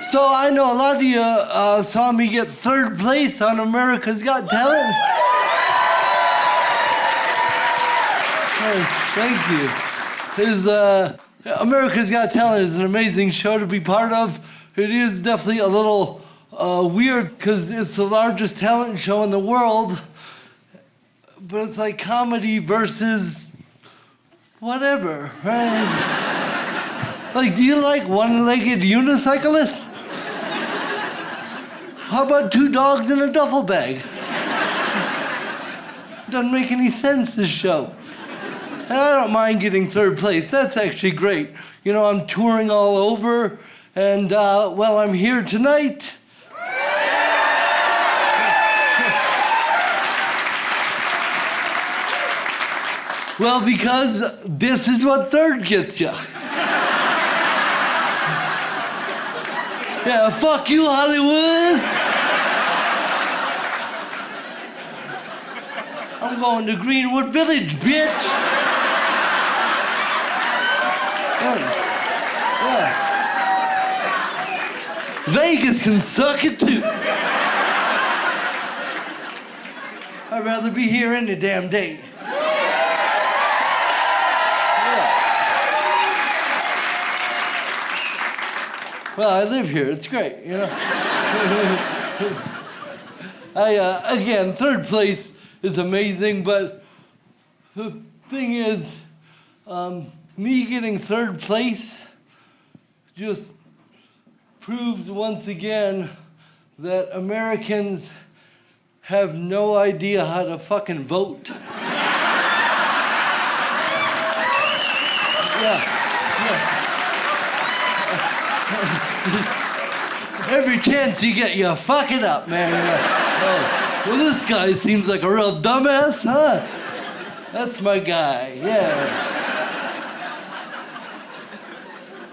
So I know a lot of you saw me get third place on America's Got Talent. Thank you. America's Got Talent is an amazing show to be part of. It is definitely a little weird because it's the largest talent show in the world, but it's like comedy versus whatever, right? Like, do you like one-legged unicyclists? How about two dogs in a duffel bag? Doesn't make any sense, this show. And I don't mind getting third place. That's actually great. You know, I'm touring all over, and, well, I'm here tonight. Well, because this is what third gets you. Yeah, fuck you, Hollywood. I'm going to Greenwood Village, bitch. Yeah. Vegas can suck it too. I'd rather be here any damn day. Well, I live here. It's great, you know. Again, third place is amazing, but the thing is, me getting third place just proves once again that Americans have no idea how to fucking vote. Yeah. Every chance you get, you fuck it up, man. Well, this guy seems like a real dumbass, huh? That's my guy, yeah.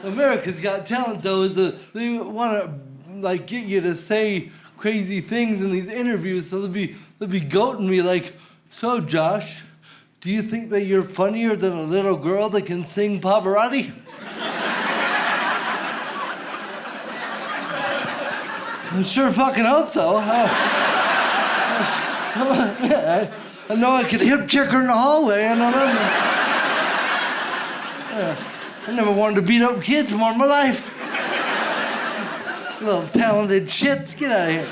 America's Got Talent, though, is they want to like get you to say crazy things in these interviews, so they'll be goating me like, so Josh, do you think that you're funnier than a little girl that can sing Pavarotti? I sure fucking hope so. I know I could hip check her in the hallway, and I never wanted to beat up kids more in my life. Little talented shits, get out of here.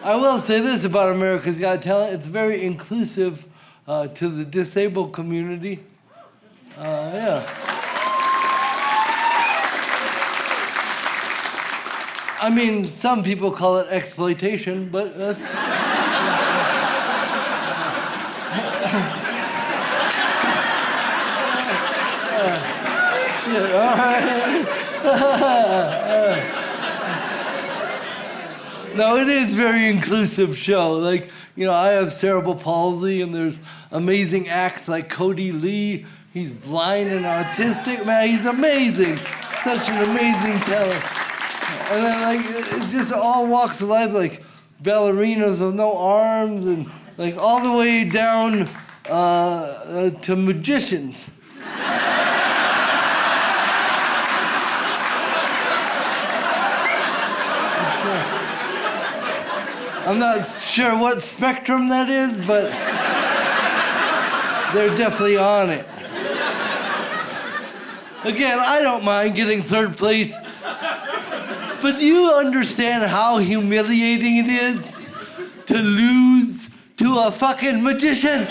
I will say this about America's Got Talent, it's very inclusive to the disabled community. Yeah. I mean, some people call it exploitation, but that's... No, it is a very inclusive show. Like, you know, I have cerebral palsy, and there's amazing acts like Cody Lee. He's blind and autistic. Man, he's amazing. Such an amazing talent. And then, like, it just all walks of life, like ballerinas with no arms, and like all the way down to magicians. I'm not sure what spectrum that is, but they're definitely on it. Again, I don't mind getting third place, but do you understand how humiliating it is to lose to a fucking magician?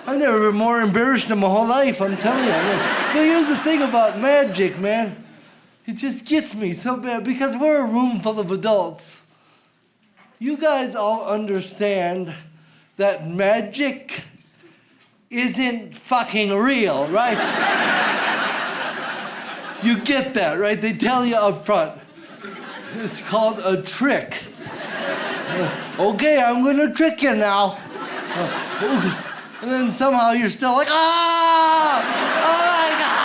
I've never been more embarrassed in my whole life, I'm telling you. But here's the thing about magic, man. It just gets me so bad because we're a room full of adults. You guys all understand that magic isn't fucking real, right? You get that, right? They tell you up front. It's called a trick. Okay, I'm gonna trick you now. And then somehow you're still like, ah! Oh my God!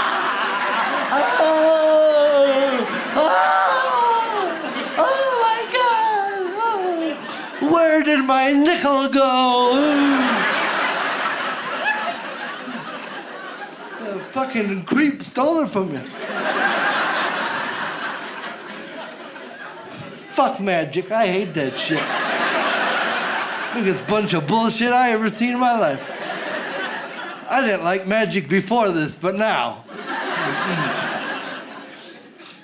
Oh my God! Where did my nickel go? The fucking creep stole it from me. Fuck magic, I hate that shit. Biggest bunch of bullshit I ever seen in my life. I didn't like magic before this, but now.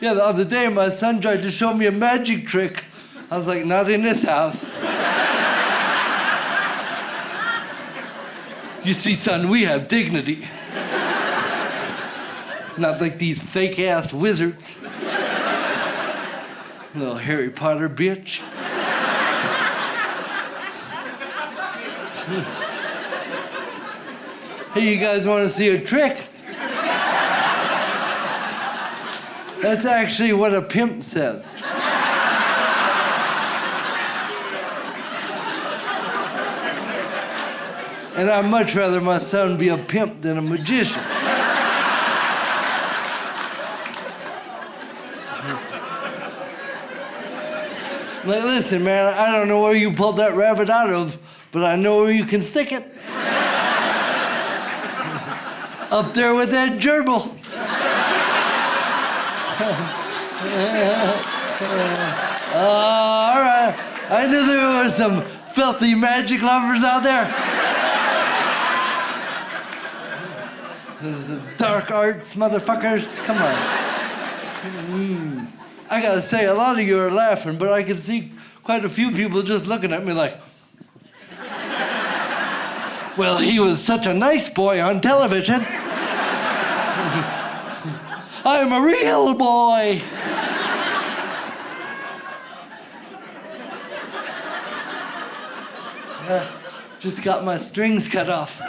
Yeah, the other day my son tried to show me a magic trick. I was like, not in this house. You see, son, we have dignity. Not like these fake-ass wizards. Little Harry Potter bitch. Hey, you guys want to see a trick? That's actually what a pimp says. And I'd much rather my son be a pimp than a magician. Like, listen, man, I don't know where you pulled that rabbit out of, but I know where you can stick it. Up there with that gerbil. All right. I knew there were some filthy magic lovers out there. Those dark arts motherfuckers. Come on. I gotta say, a lot of you are laughing, but I can see quite a few people just looking at me like, well, he was such a nice boy on television. I'm a real boy. Just got my strings cut off.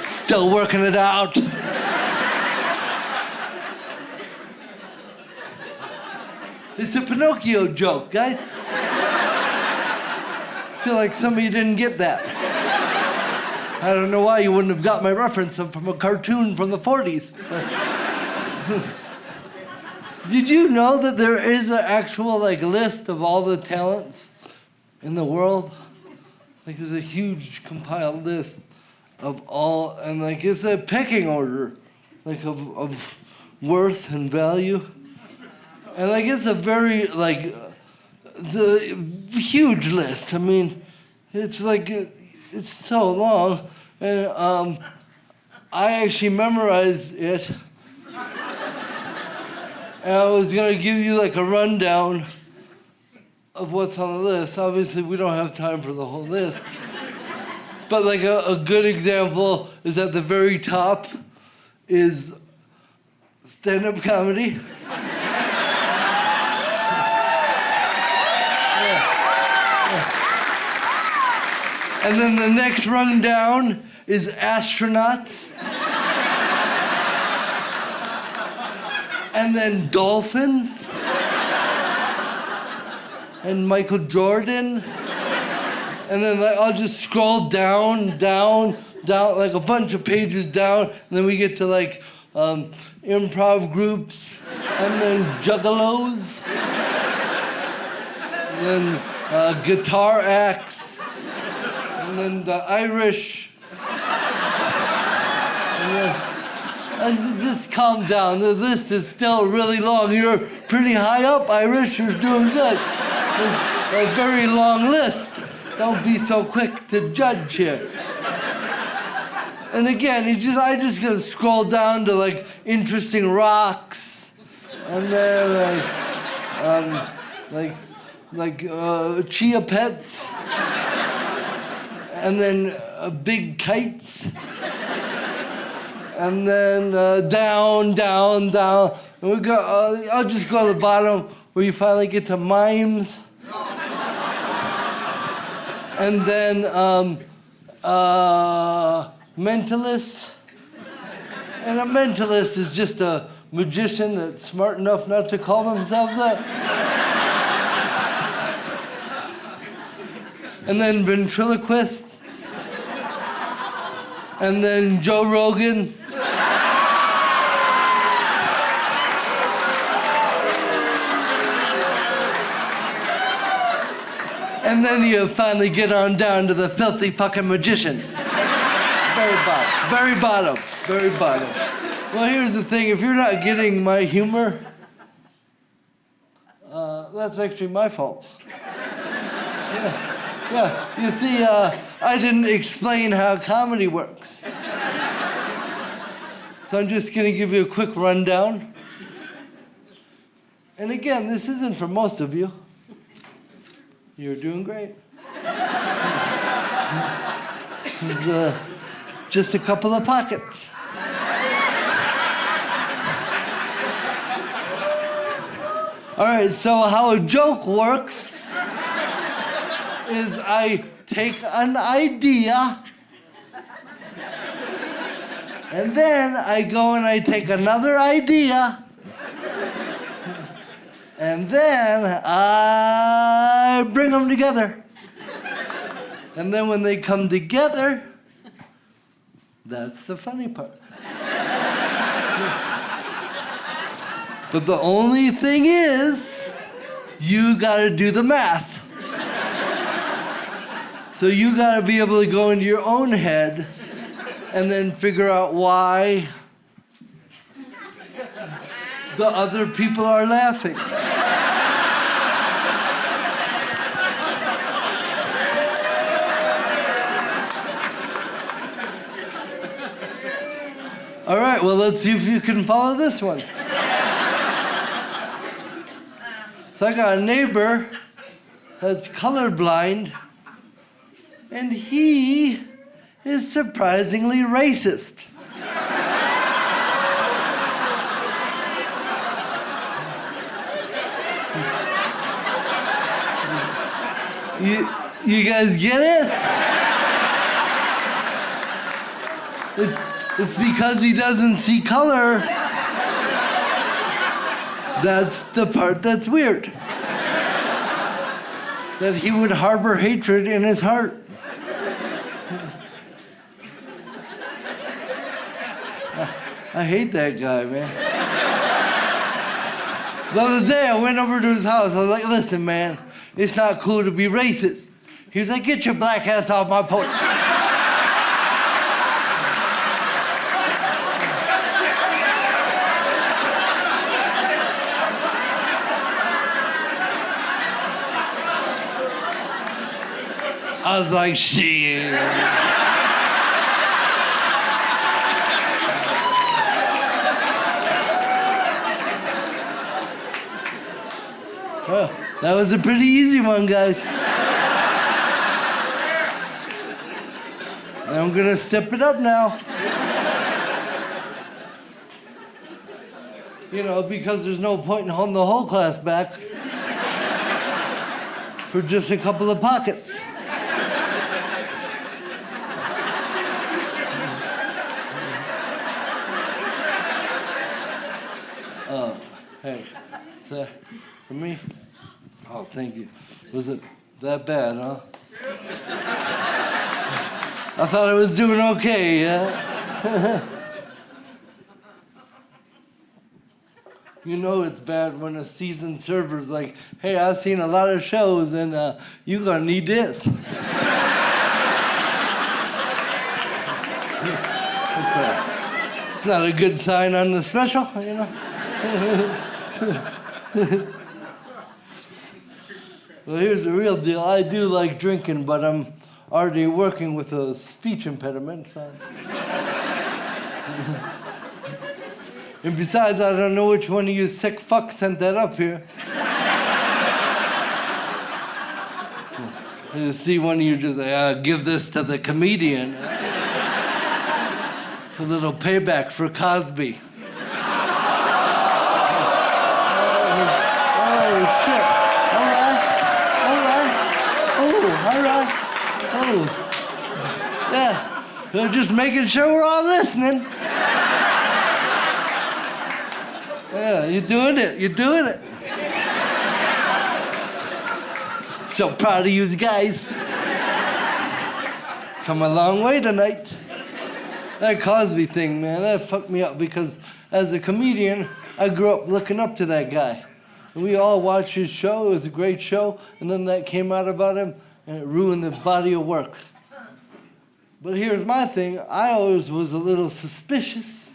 Still working it out. It's a Pinocchio joke, guys. I feel like some of you didn't get that. I don't know why you wouldn't have got my reference from a cartoon from the 40s. Did you know that there is an actual list of all the talents in the world? There's a huge compiled list of all, and it's a pecking order, of worth and value. And it's a very, it's a huge list. I mean, it's it's so long. And I actually memorized it. And I was gonna give you a rundown of what's on the list. Obviously, we don't have time for the whole list. But a good example is at the very top is stand-up comedy. And then the next rung down is astronauts. And then dolphins. And Michael Jordan. And then I'll just scroll down, a bunch of pages down. And then we get to improv groups. And then juggalos. And then guitar acts. And then the Irish. And just calm down. The list is still really long. You're pretty high up, Irish. You're doing good. It's a very long list. Don't be so quick to judge here. And again, I just gonna scroll down to interesting rocks, and then chia pets, and then big kites, and then down. And we go. I'll just go to the bottom where you finally get to mimes. And then mentalists. And a mentalist is just a magician that's smart enough not to call themselves that. And then ventriloquists. And then Joe Rogan. And then you finally get on down to the filthy fucking magicians. Very bottom, very bottom, very bottom. Well, here's the thing, if you're not getting my humor, that's actually my fault. Yeah, you see, I didn't explain how comedy works. So I'm just gonna give you a quick rundown. And again, this isn't for most of you. You're doing great. There's just a couple of pockets. All right, so how a joke works is I take an idea and then I go and I take another idea and then I bring them together. And then when they come together, that's the funny part. But the only thing is, you gotta do the math. So you gotta be able to go into your own head and then figure out why the other people are laughing. All right, well, let's see if you can follow this one. So I got a neighbor that's colorblind, and he is surprisingly racist. You guys get it? It's because he doesn't see color. That's the part that's weird. That he would harbor hatred in his heart. I hate that guy, man. The other day I went over to his house. I was like, listen, man, it's not cool to be racist. He was like, get your black ass off my porch. I was like, shit. Well, that was a pretty easy one, guys. And I'm gonna step it up now. You know, because there's no point in holding the whole class back for just a couple of pockets. Hey, is that for me? Oh, thank you. Was it that bad, huh? I thought I was doing okay, yeah? You know it's bad when a seasoned server's like, hey, I've seen a lot of shows and you're gonna need this. It's not a good sign on the special, you know? Well, here's the real deal. I do like drinking, but I'm already working with a speech impediment. So. And besides, I don't know which one of you sick fucks sent that up here. You see one of you just give this to the comedian. It's a little payback for Cosby. Oh, shit. All right. Oh. Yeah. They're just making sure we're all listening. Yeah, you're doing it. So proud of you guys. Come a long way tonight. That Cosby thing, man, that fucked me up because as a comedian, I grew up looking up to that guy. And we all watched his show. It was a great show. And then that came out about him, and it ruined his body of work. But here's my thing. I always was a little suspicious.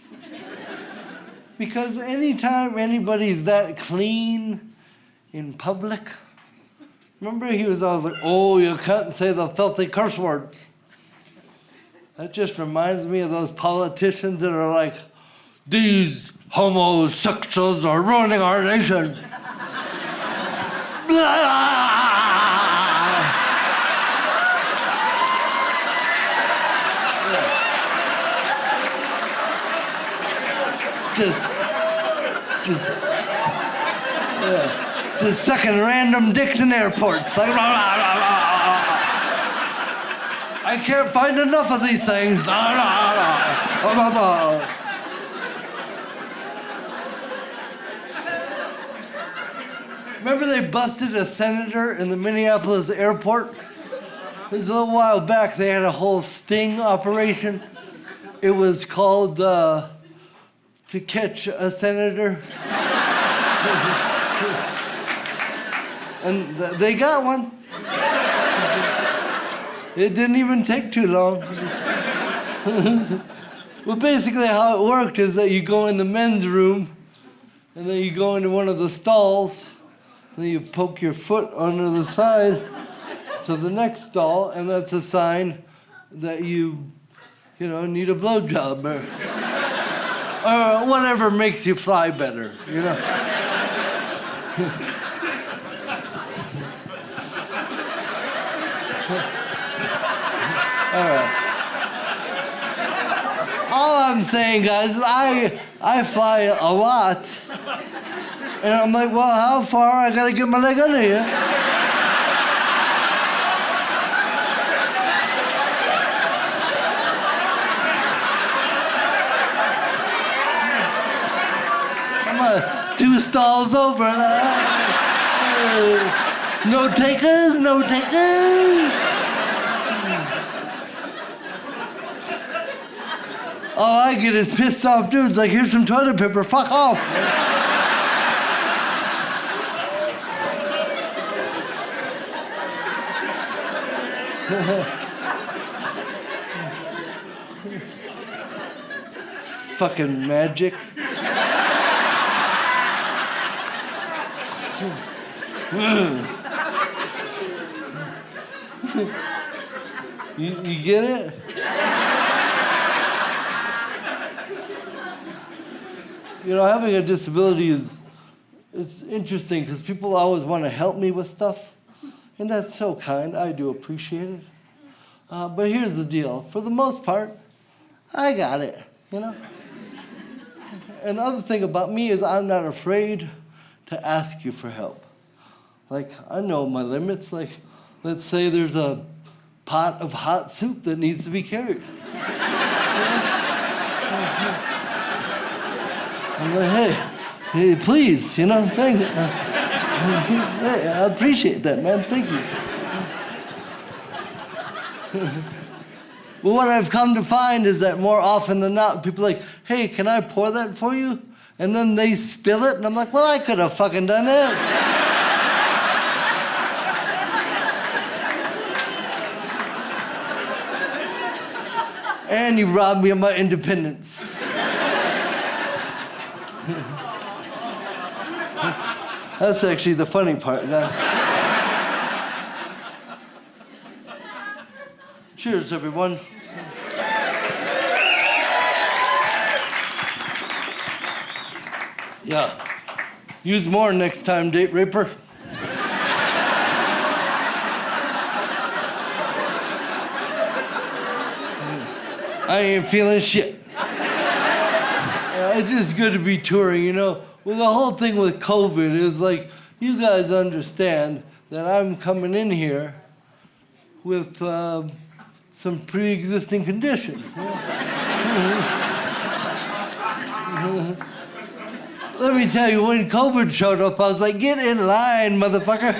Because anytime anybody's that clean in public, remember he was always like, oh, you can't say the filthy curse words. That just reminds me of those politicians that are like, these homosexuals are ruining our nation. Just sucking random dicks in airports. Like, I can't find enough of these things. Remember they busted a senator in the Minneapolis airport? It was a little while back. They had a whole sting operation. It was called To Catch a Senator. And they got one. It didn't even take too long. Well, basically how it worked is that you go in the men's room, and then you go into one of the stalls, and then you poke your foot under the side to the next stall, and that's a sign that you need a blowjob or whatever makes you fly better, you know. All right. All I'm saying, guys, is I fly a lot, and I'm like, well, how far? I gotta get my leg under here. Come on, 2 stalls over. No takers, no takers. All I get is pissed off dudes like, here's some toilet paper, fuck off. Fucking magic. You get it? Having a disability it's interesting because people always want to help me with stuff, and that's so kind. I do appreciate it. But here's the deal. For the most part, I got it, And the other thing about me is I'm not afraid to ask you for help. Like, I know my limits. Like, let's say there's a pot of hot soup that needs to be carried. I'm like, hey, please, thank you. Hey, I appreciate that, man, thank you. But what I've come to find is that more often than not, people are like, hey, can I pour that for you? And then they spill it, and I'm like, well, I could have fucking done that. And you robbed me of my independence. That's actually the funny part, guys. Cheers, everyone. Yeah. Use more next time, date raper. I ain't feeling shit. It's just good to be touring, Well, the whole thing with COVID is like, you guys understand that I'm coming in here with some pre-existing conditions. Let me tell you, when COVID showed up, I was like, get in line, motherfucker.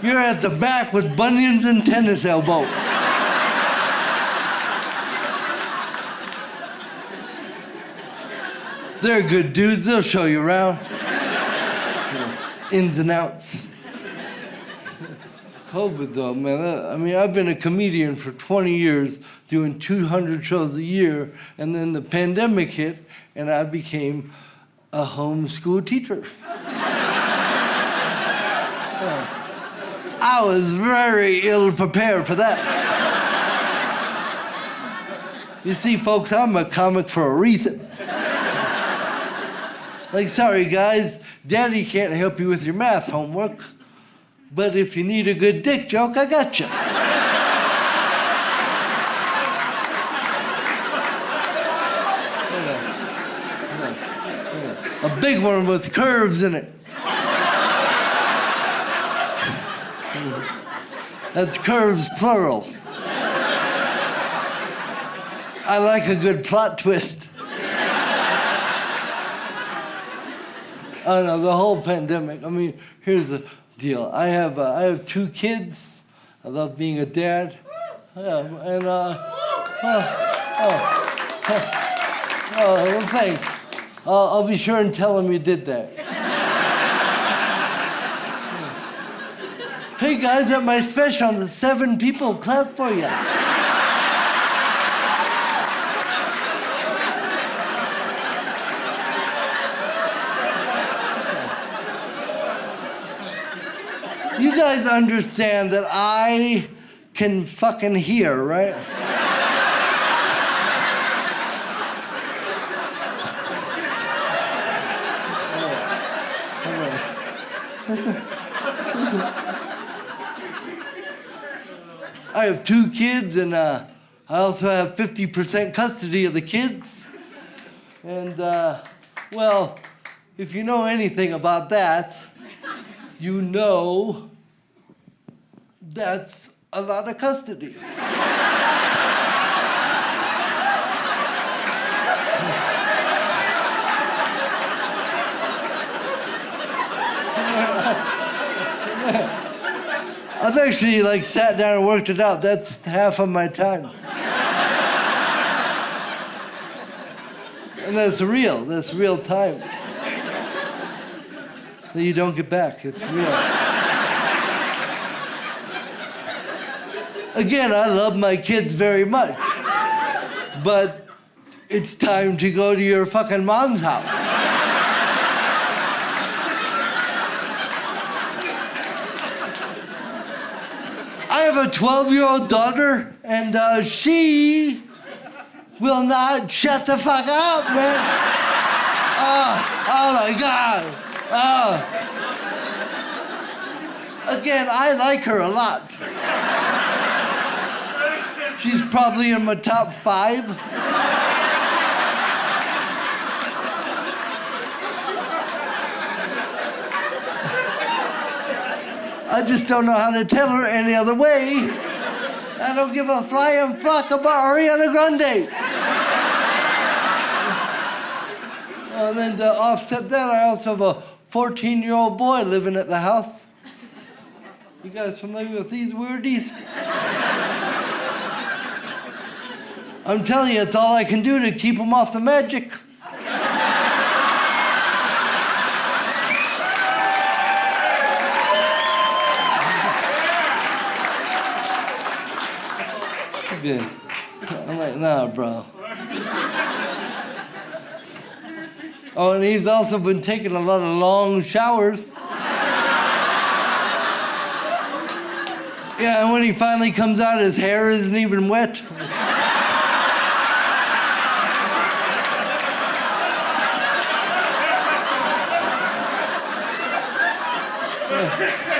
You're at the back with bunions and tennis elbow. They're good dudes. They'll show you around. Ins and outs. COVID though, man. I mean, I've been a comedian for 20 years, doing 200 shows a year, and then the pandemic hit, and I became a homeschool teacher. I was very ill prepared for that. You see, folks, I'm a comic for a reason. Like, sorry, guys, Daddy can't help you with your math homework, but if you need a good dick joke, I got you. A big one with curves in it. That's curves, plural. I like a good plot twist. Oh no, the whole pandemic. I mean, here's the deal. I have 2 kids. I love being a dad. And well, thanks. I'll be sure and tell him you did that. Hey guys, at my special, the 7 people clap for you. You guys understand that I can fucking hear, right? I have 2 kids, and I also have 50% custody of the kids. And, well, if you know anything about that, you know that's a lot of custody. I've actually sat down and worked it out. That's half of my time. And that's real time. That you don't get back, it's real. Again, I love my kids very much, but it's time to go to your fucking mom's house. I have a 12-year-old daughter, and she will not shut the fuck up, man. Oh my God. Again, I like her a lot. She's probably in my top 5. I just don't know how to tell her any other way. I don't give a flying fuck about Ariana Grande. And then to offset that, I also have a 14-year-old boy living at the house. You guys familiar with these weirdies? I'm telling you, it's all I can do to keep him off the magic. Good. I'm like, nah, bro. Oh, and he's also been taking a lot of long showers. Yeah, and when he finally comes out, his hair isn't even wet.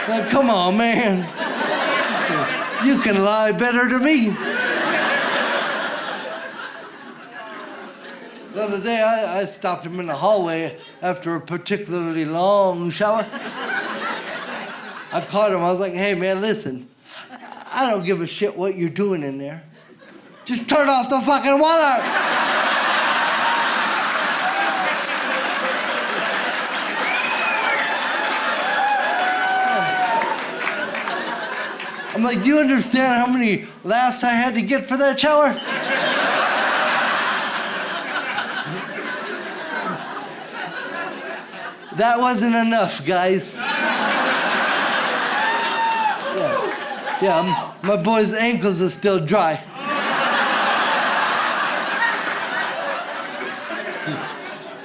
Like, come on, man. You can lie better to me. The other day, I stopped him in the hallway after a particularly long shower. I caught him. I was like, hey, man, listen. I don't give a shit what you're doing in there. Just turn off the fucking water. I'm like, do you understand how many laughs I had to get for that shower? That wasn't enough, guys. Yeah, my boy's ankles are still dry.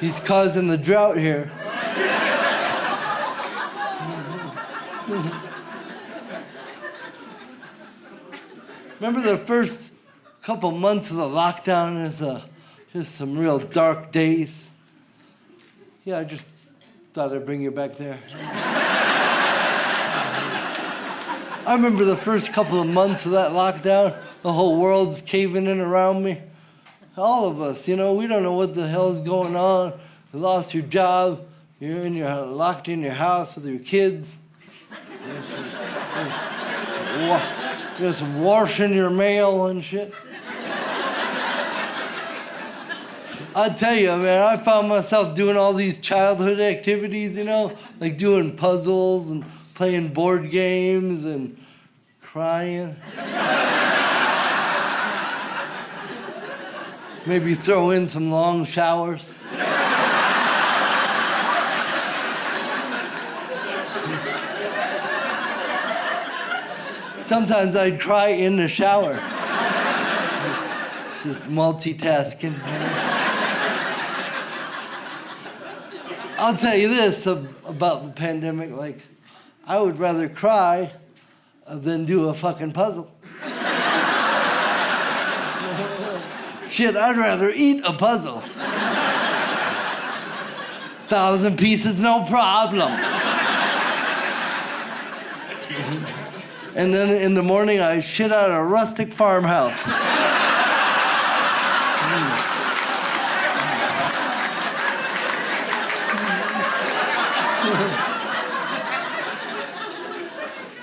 He's causing the drought here. Remember the first couple months of the lockdown is just some real dark days. Yeah, I just thought I'd bring you back there. I remember the first couple of months of that lockdown, the whole world's caving in around me. All of us, we don't know what the hell's going on. You lost your job, you're locked in your house with your kids. Just washing your mail and shit. I tell you, man, I found myself doing all these childhood activities, like doing puzzles and playing board games and crying. Maybe throw in some long showers. Sometimes I'd cry in the shower. Just multitasking. I'll tell you this about the pandemic, like, I would rather cry than do a fucking puzzle. Shit, I'd rather eat a puzzle. 1,000 pieces, no problem. And then in the morning, I shit out a rustic farmhouse.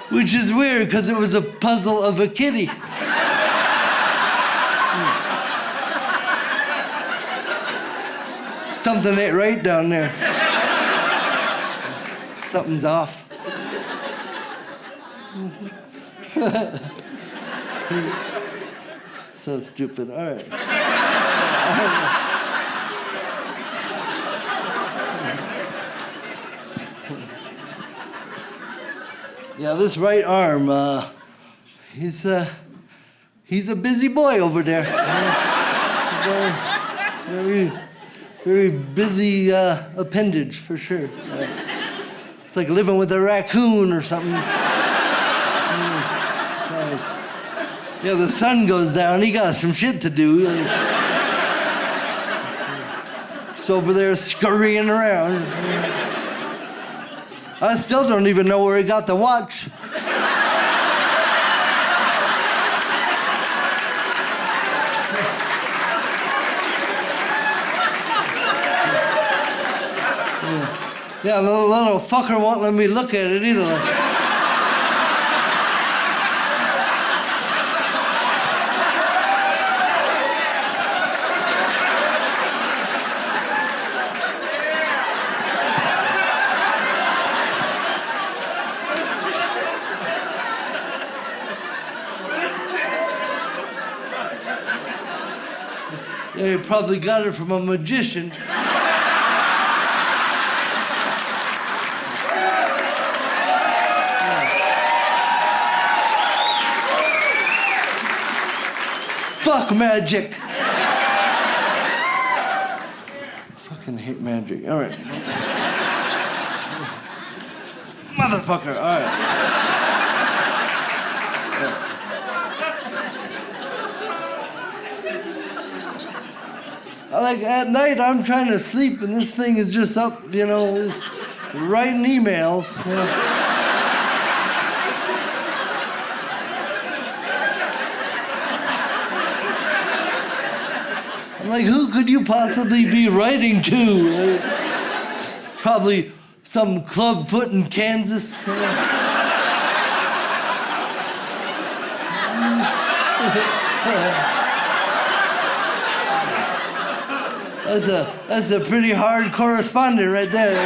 Which is weird, because it was a puzzle of a kitty. Something ain't right down there. Something's off. So stupid. All right. Yeah, this right arm, he's a busy boy over there. Very, very busy appendage, for sure. It's like living with a raccoon or something. Yeah, the sun goes down, he got some shit to do. He's over there scurrying around. I still don't even know where he got the watch. Yeah, the little fucker won't let me look at it either. Yeah, you probably got it from a magician. Fuck magic. Fucking hate magic. All right. Motherfucker. All right. Like at night, I'm trying to sleep, and this thing is just up, just writing emails. I'm like, who could you possibly be writing to? Probably some clubfoot in Kansas. That's a pretty hard correspondent right there.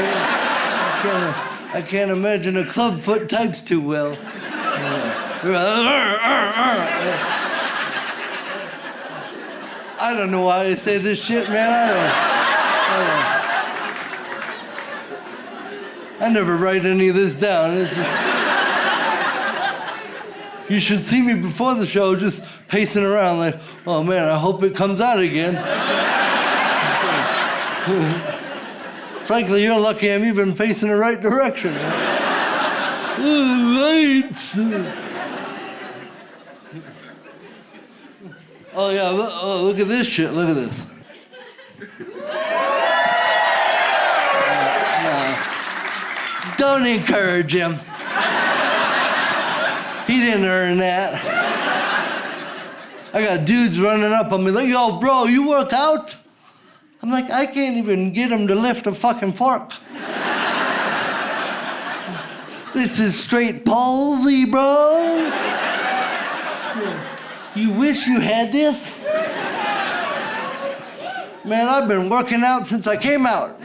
I can't imagine a clubfoot types too well. I don't know why I say this shit, man. I never write any of this down. It's just... You should see me before the show just pacing around like, oh man, I hope it comes out again. Frankly, you're lucky I'm even facing the right direction. Lights. Oh yeah, look at this shit, look at this. No. Don't encourage him. He didn't earn that. I got dudes running up on me like, yo, bro, you work out? I'm like, I can't even get him to lift a fucking fork. This is straight palsy, bro. You wish you had this? Man, I've been working out since I came out.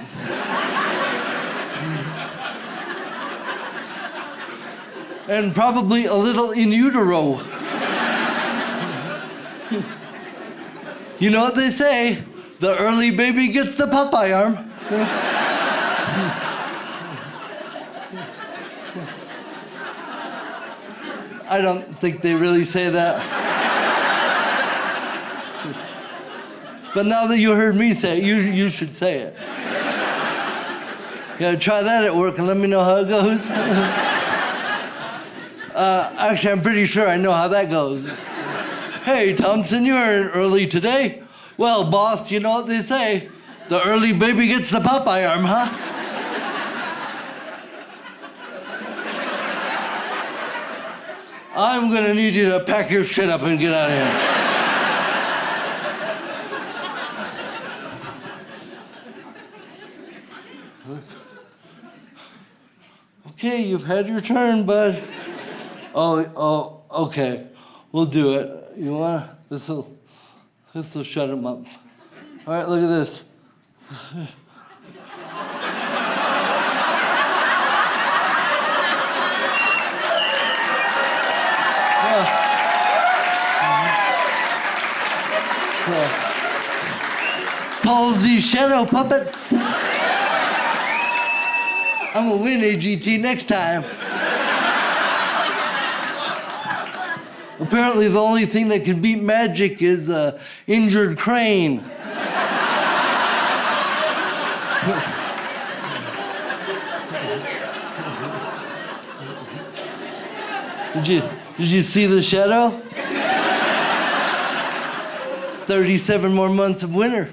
And probably a little in utero. You know what they say? The early baby gets the Popeye arm. I don't think they really say that. But now that you heard me say it, you should say it. Yeah, try that at work and let me know how it goes. Actually, I'm pretty sure I know how that goes. Hey, Thompson, you were in early today. Well, boss, you know what they say. The early baby gets the Popeye arm, huh? I'm gonna need you to pack your shit up and get out of here. Okay, you've had your turn, bud. Oh, okay. We'll do it. You wanna? This'll shut him up. All right, look at this. Palsy shadow puppets. I'm gonna win AGT next time. Apparently the only thing that can beat magic is injured crane. Did you see the shadow? 37 more months of winter.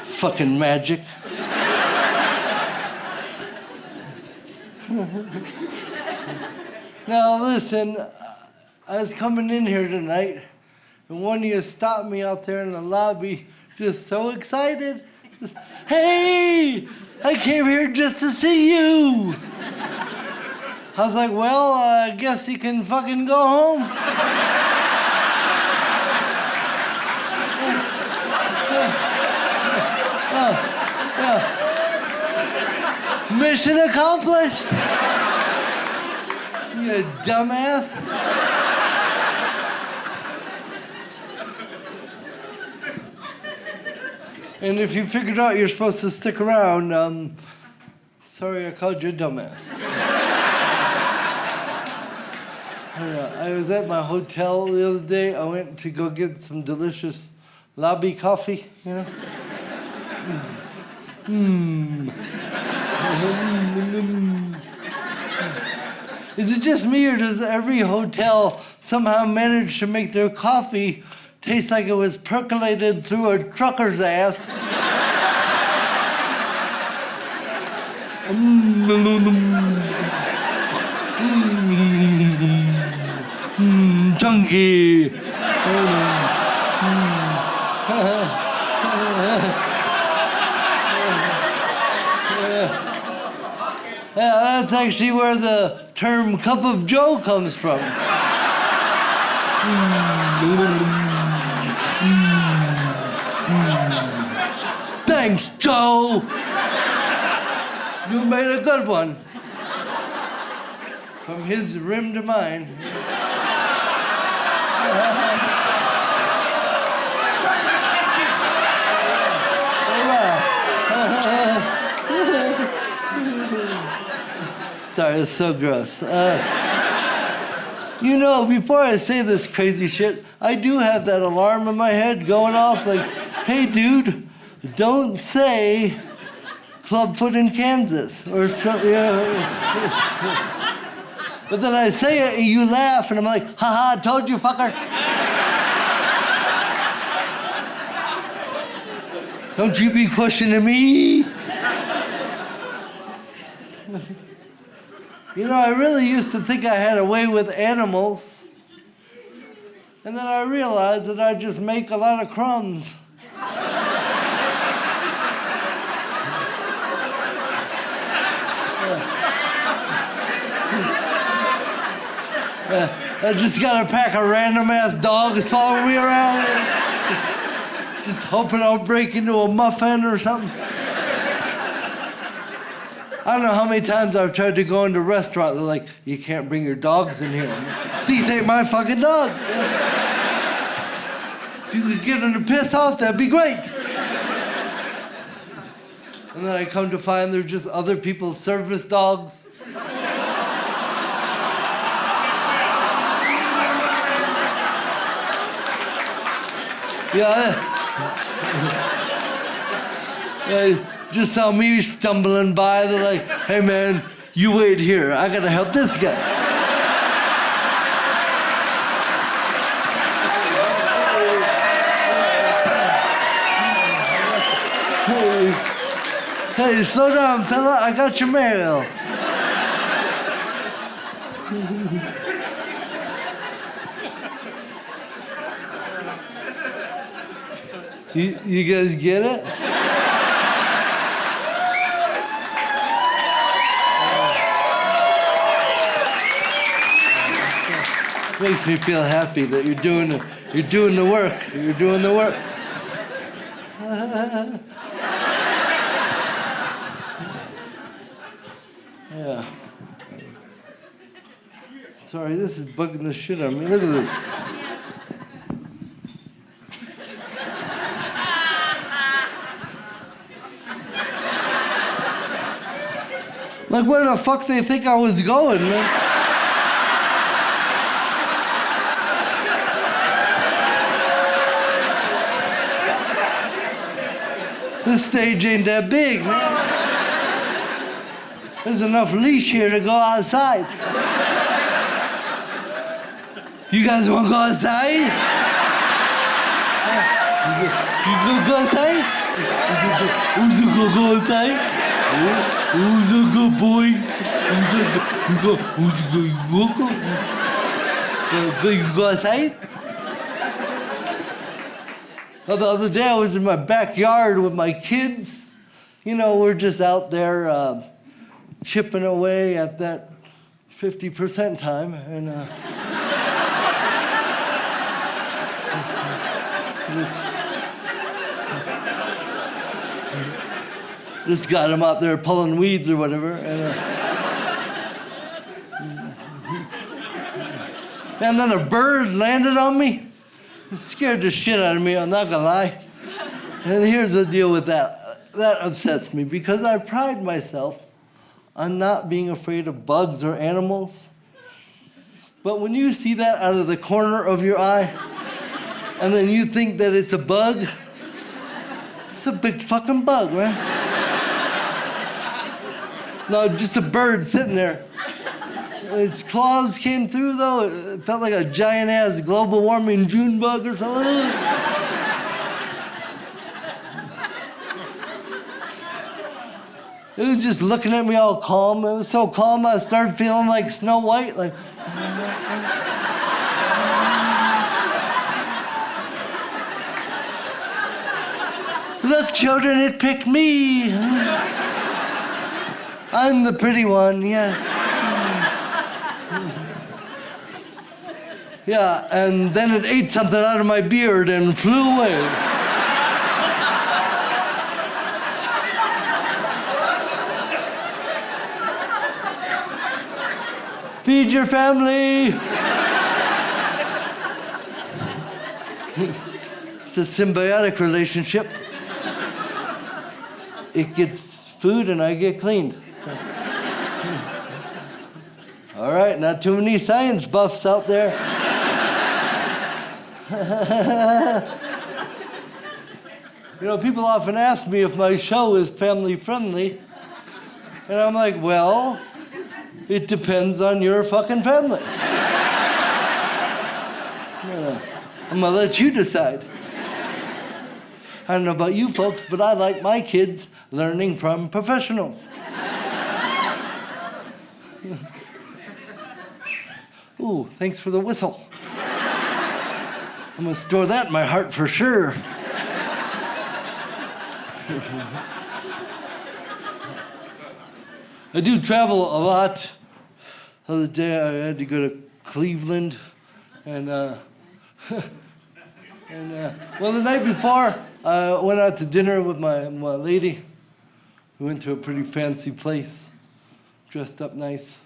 Fucking magic. Now listen, I was coming in here tonight, and one of you stopped me out there in the lobby, just so excited. Hey, I came here just to see you. I was like, well, I guess you can fucking go home. Mission accomplished. You dumbass. And if you figured out you're supposed to stick around, sorry I called you a dumbass. I was at my hotel the other day. I went to go get some delicious lobby coffee, you know? Is it just me, or does every hotel somehow manage to make their coffee taste like it was percolated through a trucker's ass? Chunky. Yeah, that's actually where the term cup of Joe comes from. Thanks, Joe. You made a good one. From his rim to mine. it's so gross. You know, before I say this crazy shit, I do have that alarm in my head going off like, hey dude, don't say clubfoot in Kansas or something. But then I say it and you laugh and I'm like, haha, told you, fucker. Don't you be questioning me. You know, I really used to think I had a way with animals. And then I realized that I just make a lot of crumbs. I just got a pack of random ass dogs following me around. Just hoping I'll break into a muffin or something. I don't know how many times I've tried to go into restaurants. They're like, you can't bring your dogs in here. These ain't my fucking dog. If you could get them to piss off, that'd be great. And then I come to find they're just other people's service dogs. Yeah. Just saw me stumbling by. They're like, hey man, you wait here. I gotta help this guy. Hey, slow down, fella. I got your mail. You guys get it? Makes me feel happy that you're doing the work. You're doing the work. Yeah. Sorry, this is bugging the shit out of me. Look at this. Like, where the fuck they think I was going, man? This stage ain't that big, man. There's enough leash here to go outside. You guys want to go outside? You gonna go outside? Who's gonna go outside? Who's a good boy? Who's you go outside? The other day I was in my backyard with my kids. You know, we're just out there chipping away at that 50% time. And just got him out there pulling weeds or whatever. And then a bird landed on me. It scared the shit out of me, I'm not gonna lie. And here's the deal with that. That upsets me because I pride myself on not being afraid of bugs or animals. But when you see that out of the corner of your eye, and then you think that it's a bug, it's a big fucking bug, man. No, just a bird sitting there. Its claws came through, though. It felt like a giant-ass global warming June bug or something. It was just looking at me all calm. It was so calm, I started feeling like Snow White. Like, look, children, it picked me. I'm the pretty one, yes. Yeah, and then it ate something out of my beard and flew away. Feed your family. It's a symbiotic relationship. It gets food and I get cleaned. So. All right, not too many science buffs out there. You know, people often ask me if my show is family friendly. And I'm like, well, it depends on your fucking family. I'm gonna let you decide. I don't know about you folks, but I like my kids learning from professionals. Ooh, thanks for the whistle. I'm gonna store that in my heart for sure. I do travel a lot. The other day I had to go to Cleveland and well, the night before I went out to dinner with my lady. We went to a pretty fancy place, dressed up nice.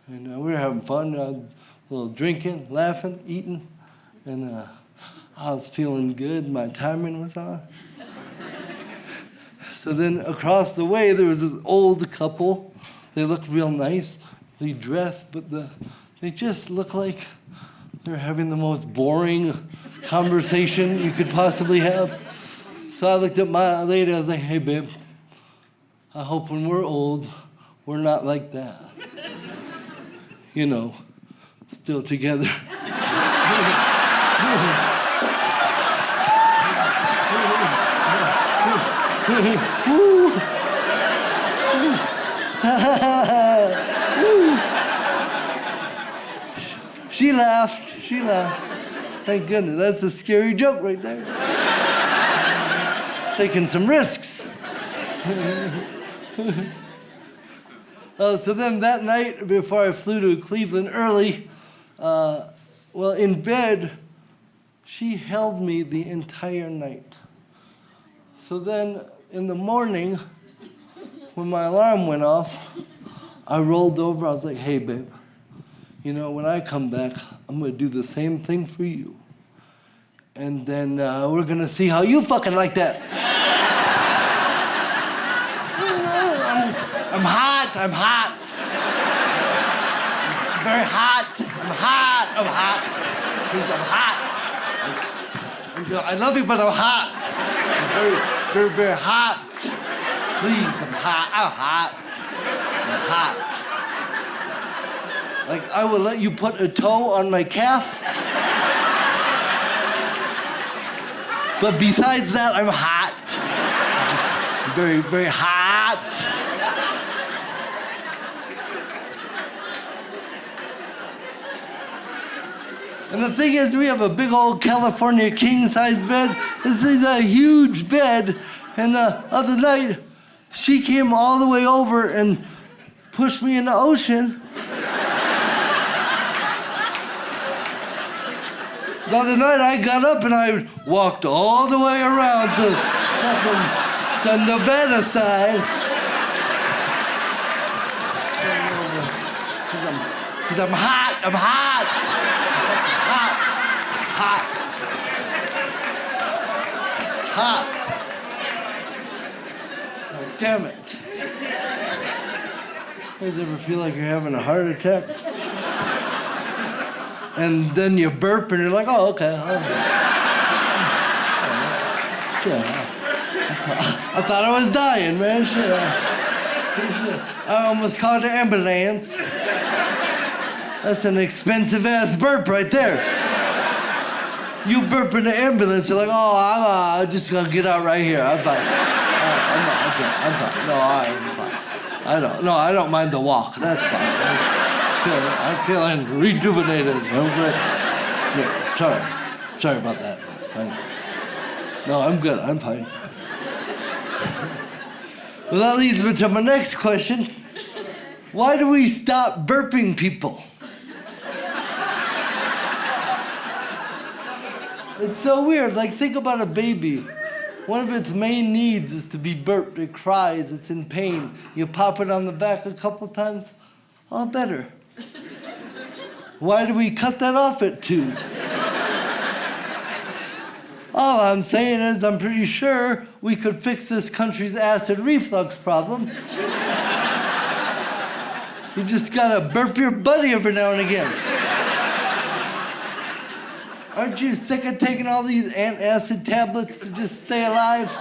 And we were having fun, a little drinking, laughing, eating. And I was feeling good. My timing was on. So then across the way, there was this old couple. They looked real nice. They dressed, but they just looked like they're having the most boring conversation you could possibly have. So I looked at my lady. I was like, hey, babe, I hope when we're old, we're not like that. You know, still together. She laughed. Thank goodness. That's a scary joke right there. Taking some risks. So then that night, before I flew to Cleveland early, in bed, she held me the entire night. So then in the morning, when my alarm went off, I rolled over. I was like, hey, babe, you know, when I come back, I'm going to do the same thing for you. And then we're going to see how you fucking like that. I'm hot. I'm very hot. Please, I'm hot. I love you, but I'm hot. I'm very, very hot. Please, I'm hot. Like, I will let you put a toe on my calf. But besides that, I'm hot. I'm just very, very hot. And the thing is, we have a big old California king-size bed. This is a huge bed. And the other night, she came all the way over and pushed me in the ocean. The other night, I got up and I walked all the way around to the Nevada side. Because I'm hot. Oh, damn it. You guys ever feel like you're having a heart attack? And then you burp and you're like, oh, okay. Shit. I thought I was dying, man. Shit. I almost called the ambulance. That's an expensive ass burp right there. You burp in the ambulance, you're like, oh, I'm just gonna get out right here. I'm fine. I'm fine. No, I'm fine. I don't mind the walk. That's fine. I'm feeling rejuvenated. I'm great. Yeah, sorry about that. Fine. No, I'm good. I'm fine. Well, that leads me to my next question. Why do we stop burping people? It's so weird. Like, think about a baby. One of its main needs is to be burped. It cries. It's in pain. You pop it on the back a couple times, all better. Why do we cut that off at 2? All I'm saying is I'm pretty sure we could fix this country's acid reflux problem You just gotta burp your buddy every now and again. Aren't you sick of taking all these antacid tablets to just stay alive?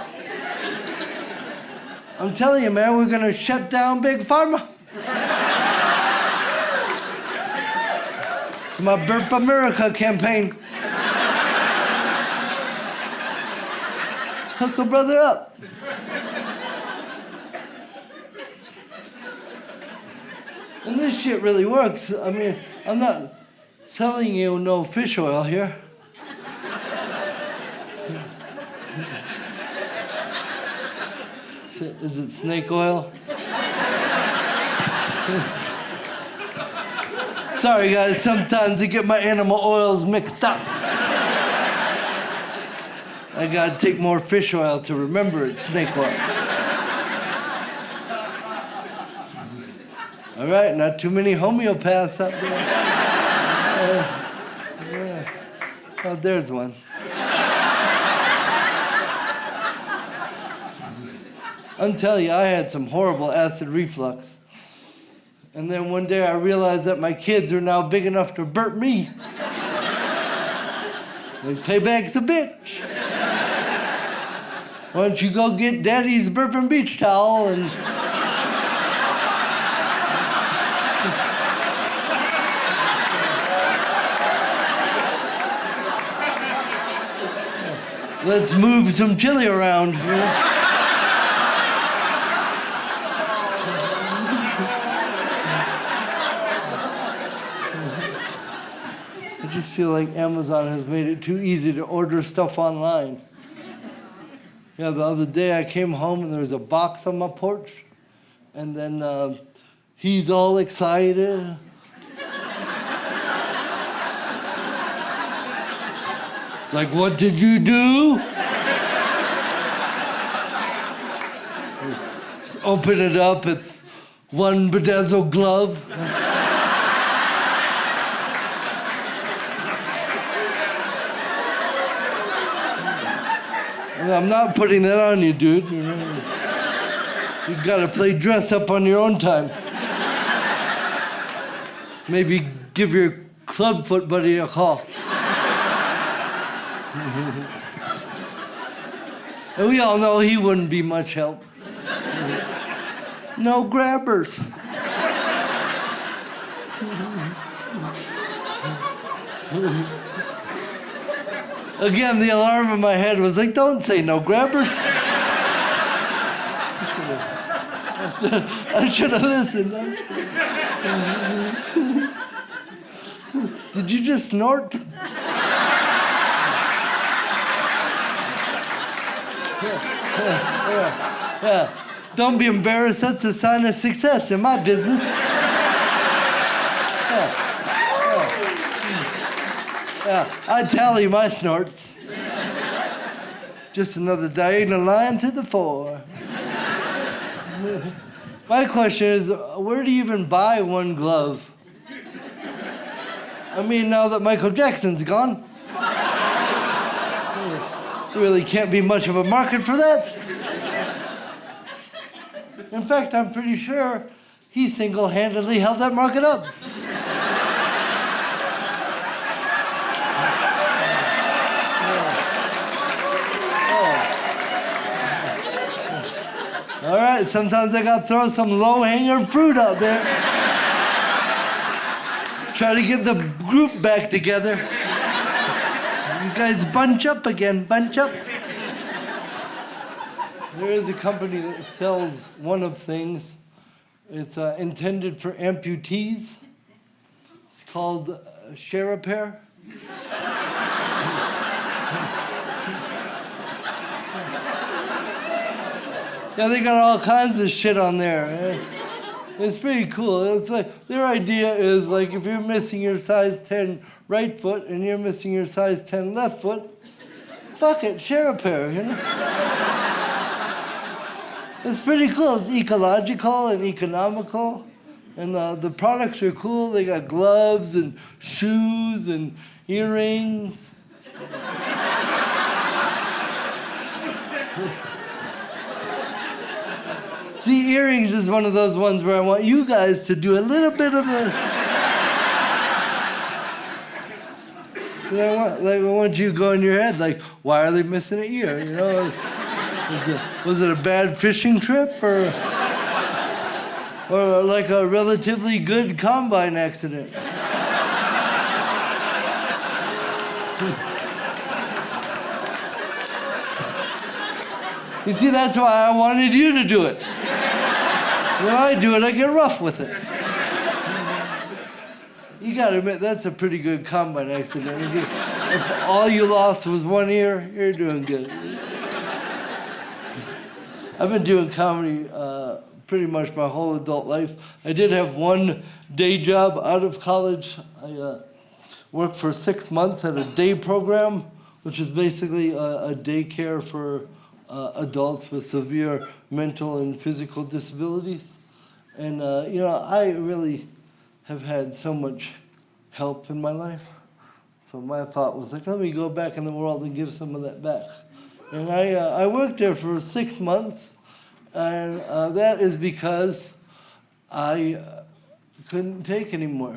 I'm telling you, man, we're gonna shut down Big Pharma. It's my Burp America campaign. Hook a brother up. And this shit really works. I mean, I'm not selling you no fish oil here. Is it snake oil? Sorry guys, sometimes I get my animal oils mixed up. I gotta take more fish oil to remember it's snake oil. All right, not too many homeopaths out there. Oh, there's one. I'm telling you, I had some horrible acid reflux. And then one day I realized that my kids are now big enough to burp me. Like, payback's a bitch. Why don't you go get daddy's burping beach towel and... let's move some chili around, you know? I just feel like Amazon has made it too easy to order stuff online. Yeah, the other day I came home and there was a box on my porch, and then he's all excited. Like, what did you do? Just open it up, it's one bedazzled glove. I'm not putting that on you, dude. You gotta play dress up on your own time. Maybe give your clubfoot buddy a call. And we all know he wouldn't be much help. No grabbers. Again, the alarm in my head was like, don't say no grabbers. I should have listened. Did you just snort? Yeah. Don't be embarrassed. That's a sign of success in my business. Yeah, I tally my snorts. Just another diagonal line to the fore. My question is, where do you even buy one glove? I mean, now that Michael Jackson's gone, there really can't be much of a market for that. In fact, I'm pretty sure he single-handedly held that market up. All right, sometimes I gotta throw some low-hanging fruit out there. Try to get the group back together. You guys bunch up again, bunch up. There is a company that sells one of things. It's intended for amputees. It's called Share Repair. Yeah, they got all kinds of shit on there. It's pretty cool. It's like, their idea is like, if you're missing your size 10 right foot and you're missing your size 10 left foot, fuck it, share a pair, you know? It's pretty cool. It's ecological and economical. And the products are cool. They got gloves and shoes and earrings. See, earrings is one of those ones where I want you guys to do a little bit of the... I want you to go in your head, like, why are they missing an ear? You know, was it a bad fishing trip or like a relatively good combine accident? You see, that's why I wanted you to do it. When I do it, I get rough with it. You gotta admit, that's a pretty good combine accident. If all you lost was one ear, you're doing good. I've been doing comedy pretty much my whole adult life. I did have one day job out of college. I worked for 6 months at a day program, which is basically a daycare for adults with severe mental and physical disabilities. And, you know, I really have had so much help in my life. So my thought was like, let me go back in the world and give some of that back. And I worked there for 6 months, and that is because I couldn't take anymore.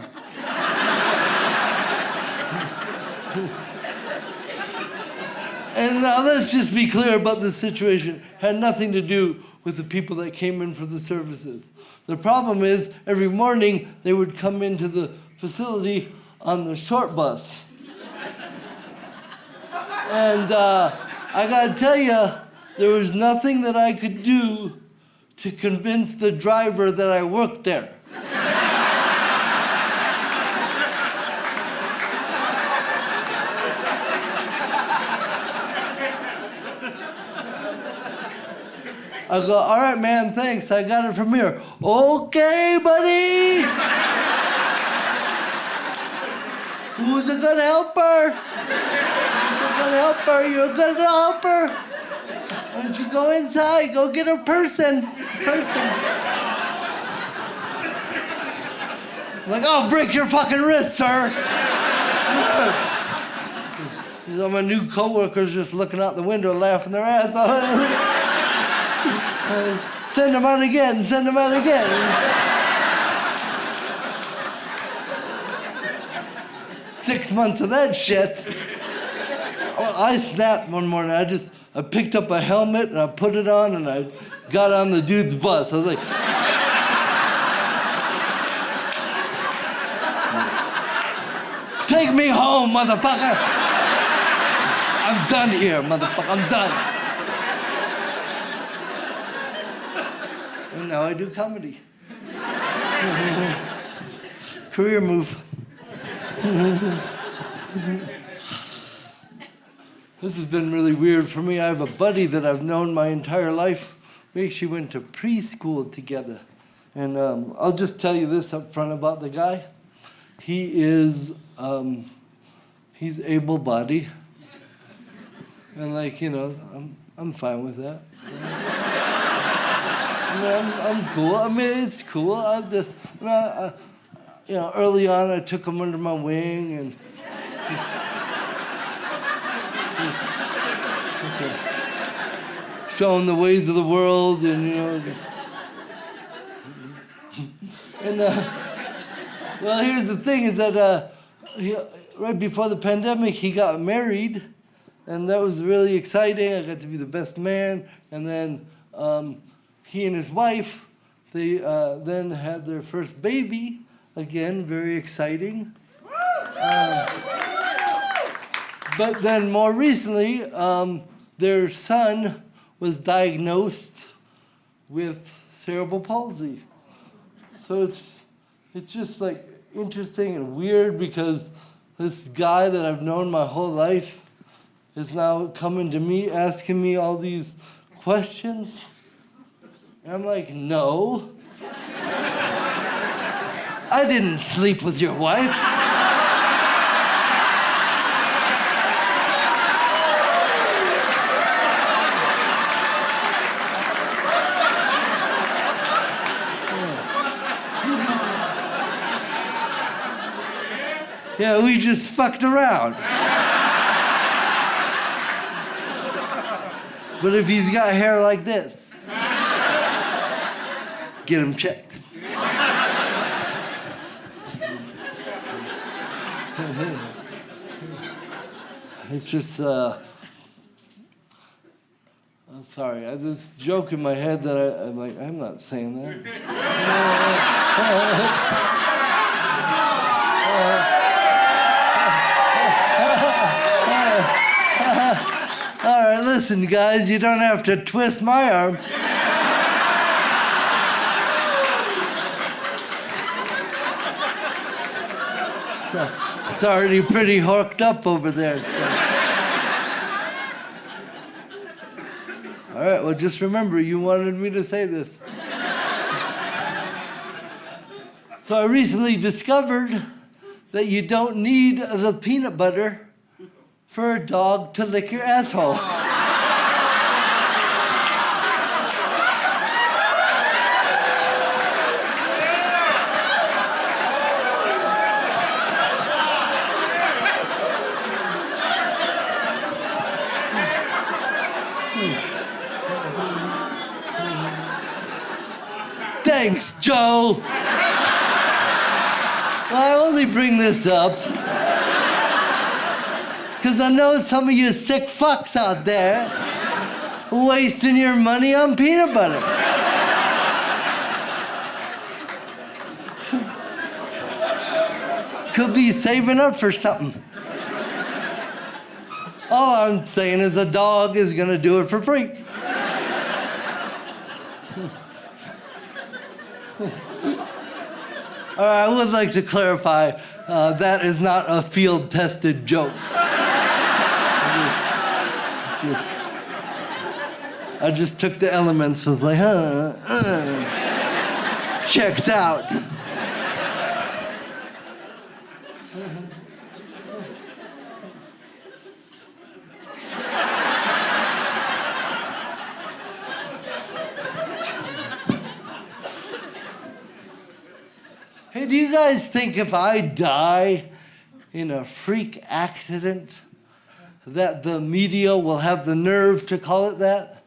And now let's just be clear about this situation. It had nothing to do with the people that came in for the services. The problem is, every morning they would come into the facility on the short bus. And I gotta tell you, there was nothing that I could do to convince the driver that I worked there. I go, all right, man, thanks. I got it from here. Okay, buddy. Who's a good helper? Who's a good helper? You're a good helper. Why don't you go inside? Go get a person. I'm like, I'll break your fucking wrist, sir. All my new coworkers just looking out the window, laughing their ass off. Send them out again. 6 months of that shit. I snapped one morning. I picked up a helmet and I put it on and I got on the dude's bus. I was like, take me home, motherfucker. I'm done here, motherfucker. I'm done. And now I do comedy. Career move. This has been really weird for me. I have a buddy that I've known my entire life. We actually went to preschool together. And I'll just tell you this up front about the guy. He is, he's able-bodied. And like, you know, I'm fine with that. I'm cool. I mean, it's cool. I'm just, you know, early on, I took him under my wing and show him the ways of the world, and you know. And well, here's the thing: is that right before the pandemic, he got married, and that was really exciting. I got to be the best man, and then. He and his wife, they then had their first baby. Again, very exciting. But then more recently, their son was diagnosed with cerebral palsy. So it's just like interesting and weird because this guy that I've known my whole life is now coming to me, asking me all these questions. And I'm like, no. I didn't sleep with your wife. Yeah, we just fucked around. But if he's got hair like this, get them checked. It's just, I'm sorry, I have this joke in my head that I'm like, I'm not saying that. All right, listen, guys, you don't have to twist my arm. Sorry, you're pretty hooked up over there. So. All right, well, just remember, you wanted me to say this. So I recently discovered that you don't need the peanut butter for a dog to lick your asshole. Thanks, Joe. Well, I only bring this up because I know some of you sick fucks out there wasting your money on peanut butter. Could be saving up for something. All I'm saying is a dog is gonna do it for free. I would like to clarify, that is not a field-tested joke. I just took the elements, was like, checks out. Hey, do you guys think if I die in a freak accident that the media will have the nerve to call it that?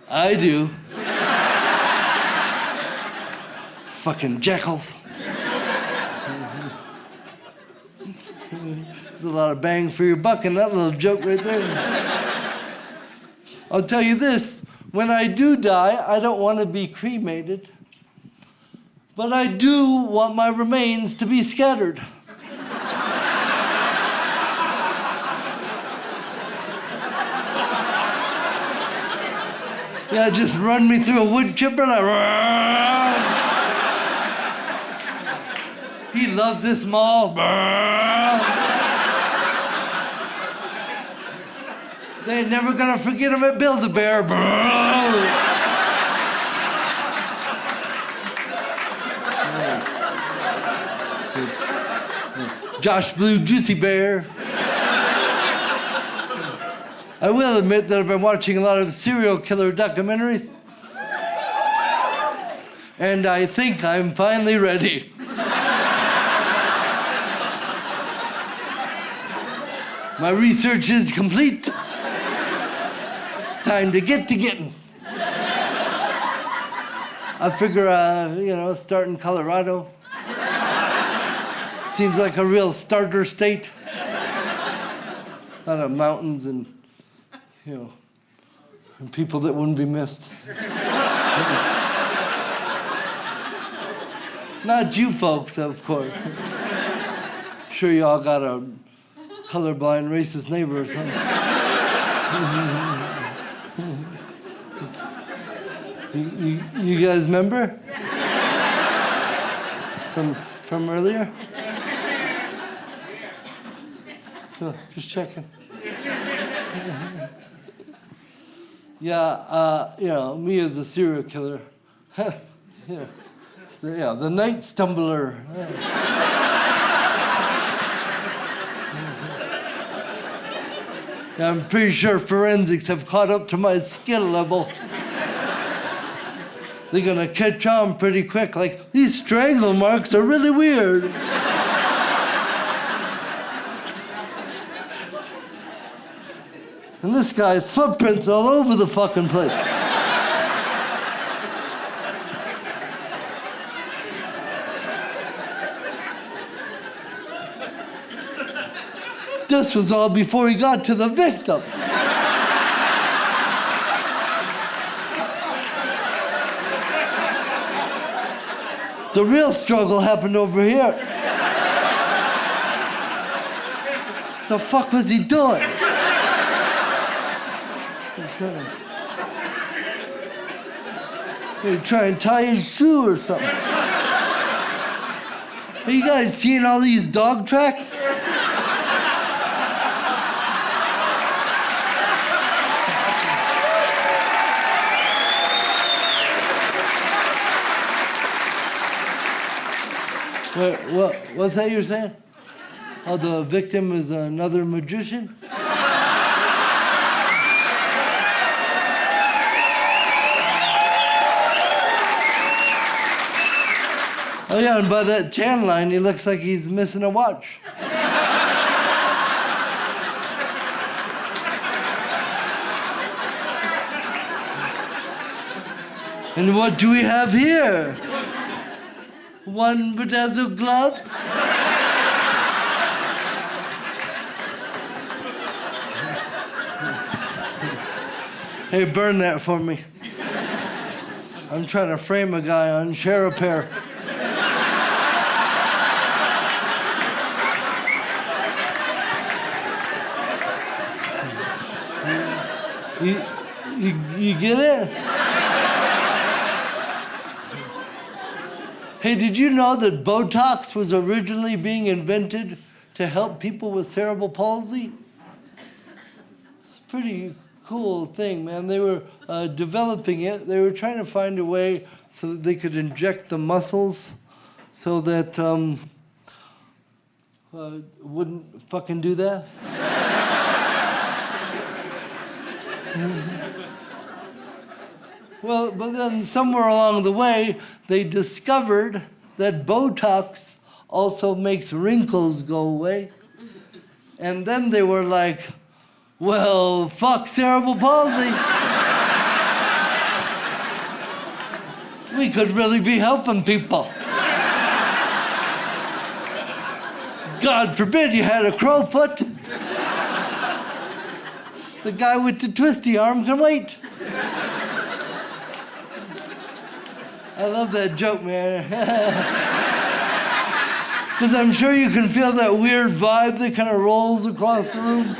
I do. Fucking jackals. There's a lot of bang for your buck in that little joke right there. I'll tell you this, when I do die, I don't want to be cremated, but I do want my remains to be scattered. Yeah, just run me through a wood chipper like, he loved this mall. They ain't never gonna forget him at Build-A-Bear. Josh Blue, Juicy Bear. I will admit that I've been watching a lot of serial killer documentaries. And I think I'm finally ready. My research is complete. Time to get to getting. I figure, start in Colorado. Seems like a real starter state. A lot of mountains and, and people that wouldn't be missed. Not you folks, of course. Sure you all got a colorblind racist neighbor or something. You guys remember? From earlier? Oh, just checking. Yeah, me as a serial killer. The night stumbler. I'm pretty sure forensics have caught up to my skill level. They're gonna catch on pretty quick, like, these strangle marks are really weird. And this guy's footprints all over the fucking place. This was all before he got to the victim. The real struggle happened over here. The fuck was he doing? He trying to tie his shoe or something. Are you guys seeing all these dog tracks? What's that you're saying? Oh, the victim is another magician? Oh yeah, and by that tan line, he looks like he's missing a watch. And what do we have here? One bedazzled glove? Hey, burn that for me. I'm trying to frame a guy on Share a Pair. You get it? Hey, did you know that botox was originally being invented to help people with cerebral palsy? It's a pretty cool thing, man. They were developing it. They were trying to find a way so that they could inject the muscles so that wouldn't fucking do that. Well, but then somewhere along the way, they discovered that botox also makes wrinkles go away. And then they were like, well, fuck cerebral palsy. We could really be helping people. God forbid you had a crowfoot. The guy with the twisty arm can wait. I love that joke, man. Because I'm sure you can feel that weird vibe that kind of rolls across the room.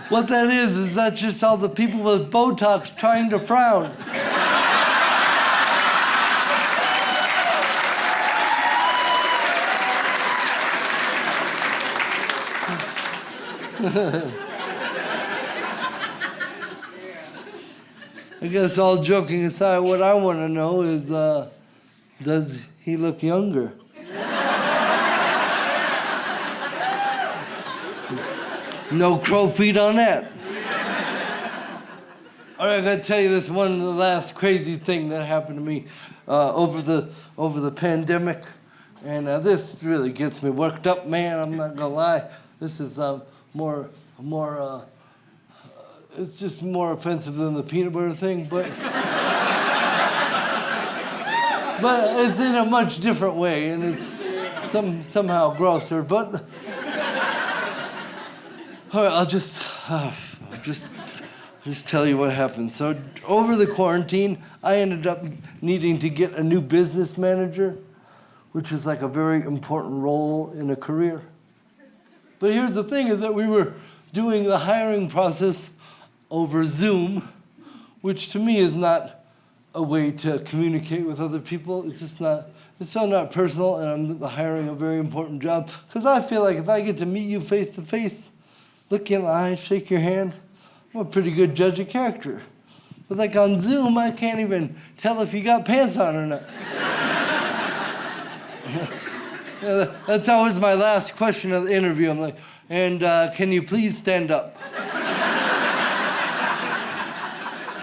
What that is that's just all the people with botox trying to frown. I guess all joking aside, what I want to know is, does he look younger? No crow feet on that. All right, I gotta tell you this one last crazy thing that happened to me over the pandemic, and this really gets me worked up, man. I'm not gonna lie. This is more. It's just more offensive than the peanut butter thing, but it's in a much different way, and it's somehow grosser. But all right, I'll just tell you what happened. So over the quarantine, I ended up needing to get a new business manager, which is like a very important role in a career. But here's the thing: is that we were doing the hiring process over Zoom, which to me is not a way to communicate with other people. It's just not, it's so not personal, and I'm hiring a very important job. Because I feel like if I get to meet you face to face, look you in the eye, shake your hand, I'm a pretty good judge of character. But like on Zoom, I can't even tell if you got pants on or not. That's always my last question of the interview. I'm like, and can you please stand up?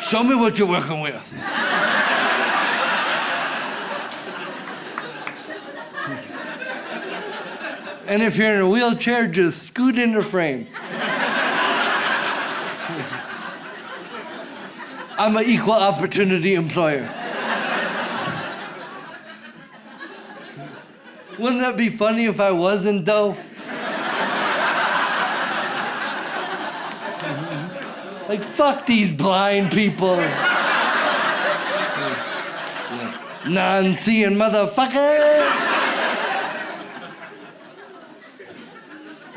Show me what you're working with. And if you're in a wheelchair, just scoot into frame. I'm an equal opportunity employer. Wouldn't that be funny if I wasn't, though? Like, fuck these blind people. Non-seeing motherfucker.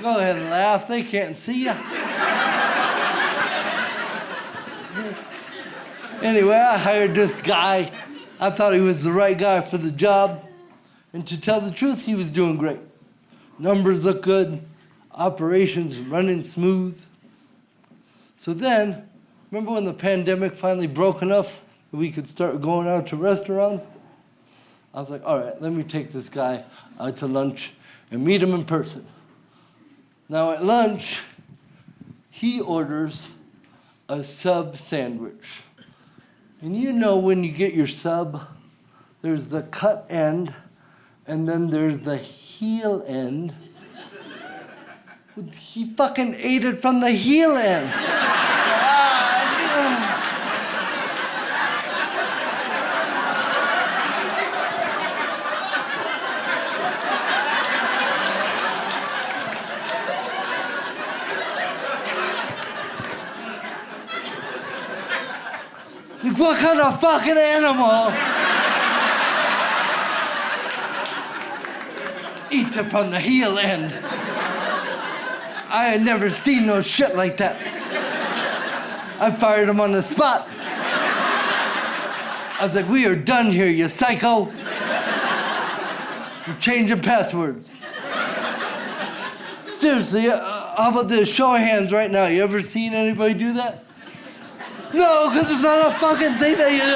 Go ahead and laugh. They can't see you. Anyway, I hired this guy. I thought he was the right guy for the job. And to tell the truth, he was doing great. Numbers look good. Operations running smooth. So then, remember when the pandemic finally broke enough that we could start going out to restaurants? I was like, all right, let me take this guy out to lunch and meet him in person. Now at lunch, he orders a sub sandwich. And you know when you get your sub, there's the cut end, and then there's the heel end. He fucking ate it from the heel end. Like, what kind of fucking animal eats it from the heel end? I had never seen no shit like that. I fired him on the spot. I was like, we are done here, you psycho. You're changing passwords. Seriously, how about this? Show of hands right now. You ever seen anybody do that? No, because it's not a fucking thing that you do.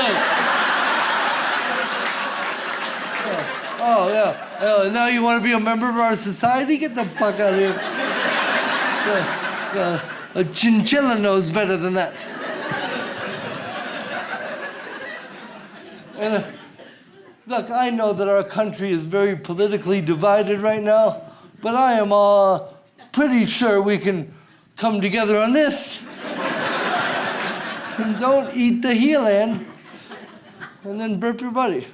Oh, yeah. Oh, now you want to be a member of our society? Get the fuck out of here. A chinchilla knows better than that. And look, I know that our country is very politically divided right now, but I am pretty sure we can come together on this. And don't eat the heel end and then burp your buddy.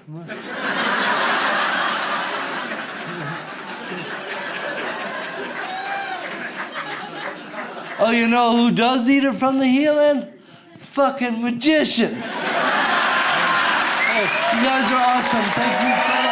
Oh, you know who does eat it from the heel end? Fucking magicians. Oh, you guys are awesome. Thank you so much.